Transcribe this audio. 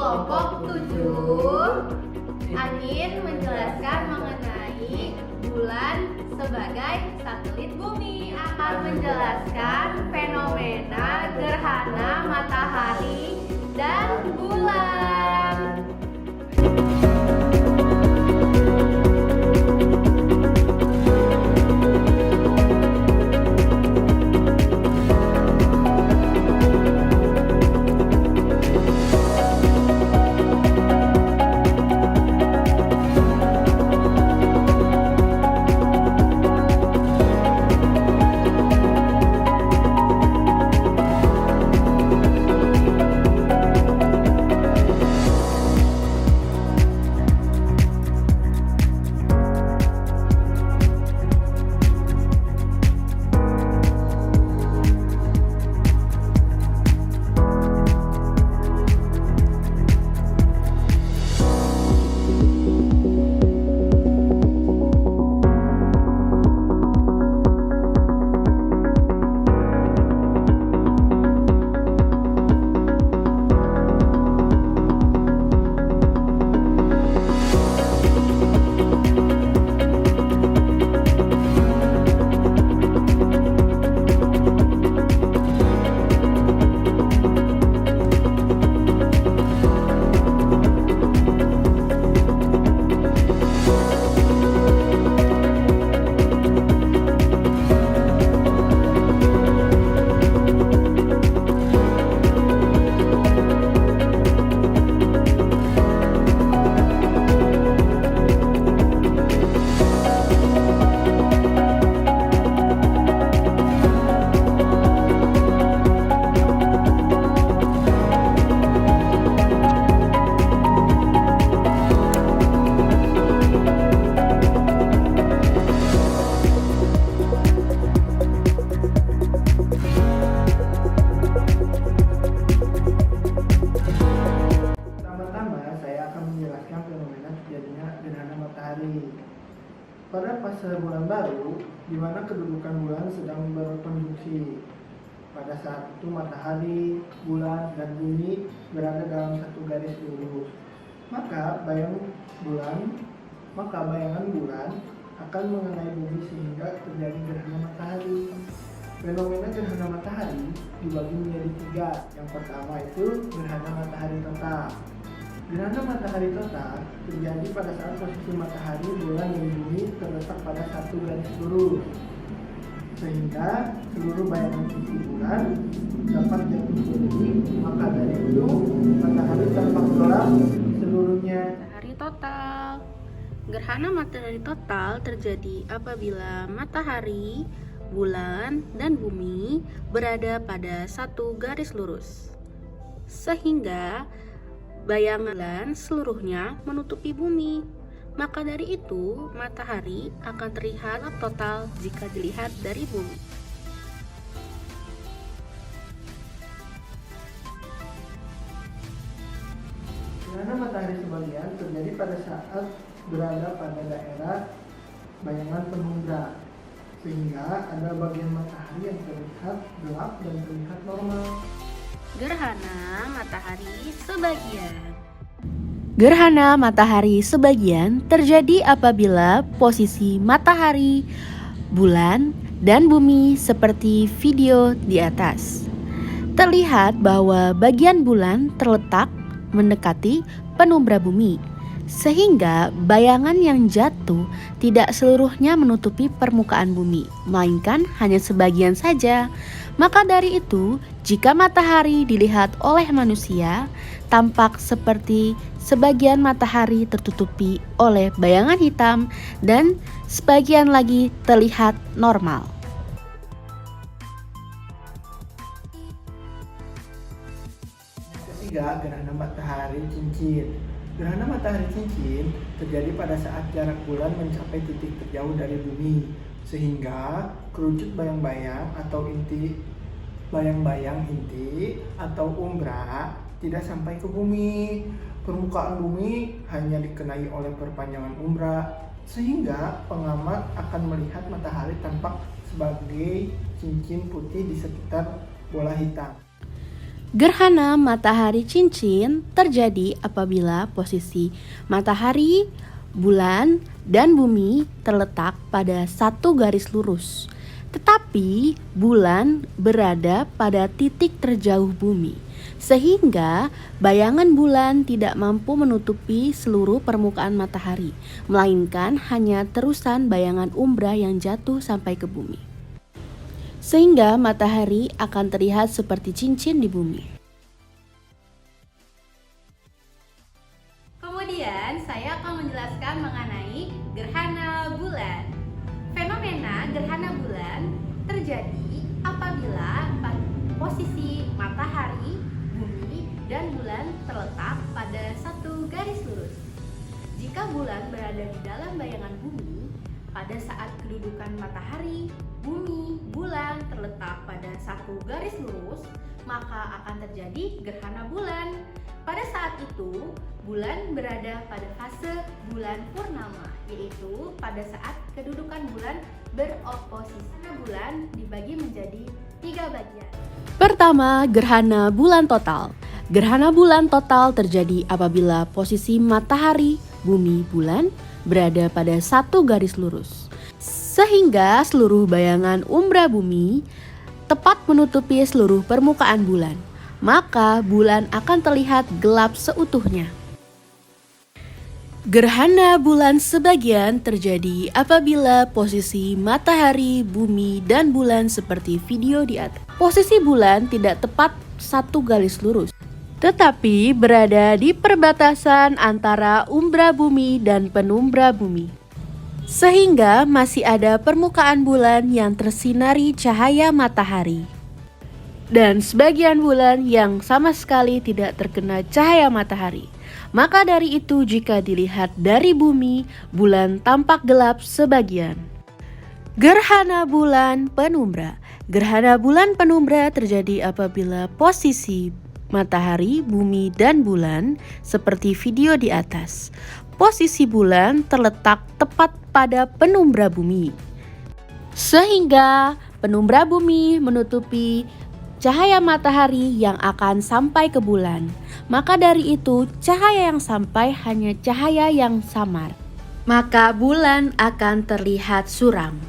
kelompok 7, Anin menjelaskan mengenai bulan sebagai satelit bumi, akan menjelaskan fenomena gerhana matahari dan bulan. Pada fase bulan baru, di mana kedudukan bulan sedang berkonjungsi. Pada saat itu matahari, bulan, dan bumi berada dalam satu garis lurus. Maka bayangan bulan akan mengenai bumi sehingga terjadi gerhana matahari. Fenomena gerhana matahari dibagi menjadi 3. Yang pertama itu gerhana matahari total. Gerhana matahari total terjadi pada saat posisi matahari, bulan, dan bumi terletak pada satu garis lurus, sehingga seluruh bayangan sisi bulan dapat jatuh ke bumi. Maka dari itu matahari tampak gelap seluruhnya. Matahari total. Gerhana matahari total terjadi apabila matahari, bulan, dan bumi berada pada satu garis lurus, sehingga bayangan bulan seluruhnya menutupi bumi. Maka dari itu, matahari akan terlihat total jika dilihat dari bumi. Gerhana matahari sebagian terjadi pada saat berada pada daerah bayangan penumbra, sehingga ada bagian matahari yang terlihat gelap dan terlihat normal. Gerhana matahari sebagian. Gerhana matahari sebagian terjadi apabila posisi matahari, bulan, dan bumi seperti video di atas. Terlihat bahwa bagian bulan terletak mendekati penumbra bumi, sehingga bayangan yang jatuh tidak seluruhnya menutupi permukaan bumi, melainkan hanya sebagian saja. Maka dari itu, jika matahari dilihat oleh manusia, tampak seperti sebagian matahari tertutupi oleh bayangan hitam dan sebagian lagi terlihat normal. Ketiga, gerhana matahari cincin. Gerhana matahari cincin terjadi pada saat jarak bulan mencapai titik terjauh dari bumi, sehingga kerucut bayang-bayang atau bayang-bayang inti atau umbra tidak sampai ke bumi. Permukaan bumi hanya dikenai oleh perpanjangan umbra, sehingga pengamat akan melihat matahari tampak sebagai cincin putih di sekitar bola hitam. Gerhana matahari cincin terjadi apabila posisi matahari, bulan, dan bumi terletak pada satu garis lurus. Tetapi bulan berada pada titik terjauh bumi, sehingga bayangan bulan tidak mampu menutupi seluruh permukaan matahari, melainkan hanya terusan bayangan umbra yang jatuh sampai ke bumi. Sehingga matahari akan terlihat seperti cincin di bumi. Kemudian saya akan menjelaskan mengenai gerhana bulan. Fenomena gerhana bulan terjadi apabila posisi matahari, bumi, dan bulan terletak pada satu garis lurus. Jika bulan berada di dalam bayangan bumi, pada saat kedudukan matahari, bumi, bulan terletak pada satu garis lurus, maka akan terjadi gerhana bulan. Pada saat itu, bulan berada pada fase bulan purnama, yaitu pada saat kedudukan bulan beroposisi. Bulan dibagi menjadi 3 bagian. Pertama, gerhana bulan total. Gerhana bulan total terjadi apabila posisi matahari, bumi, bulan berada pada satu garis lurus, sehingga seluruh bayangan umbra bumi tepat menutupi seluruh permukaan bulan. Maka bulan akan terlihat gelap seutuhnya. Gerhana bulan sebagian terjadi apabila posisi matahari, bumi, dan bulan seperti video di atas. Posisi bulan tidak tepat satu garis lurus, tetapi berada di perbatasan antara umbra bumi dan penumbra bumi, sehingga masih ada permukaan bulan yang tersinari cahaya matahari, dan sebagian bulan yang sama sekali tidak terkena cahaya matahari. Maka dari itu, jika dilihat dari bumi, bulan tampak gelap sebagian. Gerhana bulan penumbra. Gerhana bulan penumbra terjadi apabila posisi matahari, bumi, dan bulan seperti video di atas. Posisi bulan terletak tepat pada penumbra bumi, sehingga penumbra bumi menutupi cahaya matahari yang akan sampai ke bulan. Maka dari itu, cahaya yang sampai hanya cahaya yang samar. Maka bulan akan terlihat suram.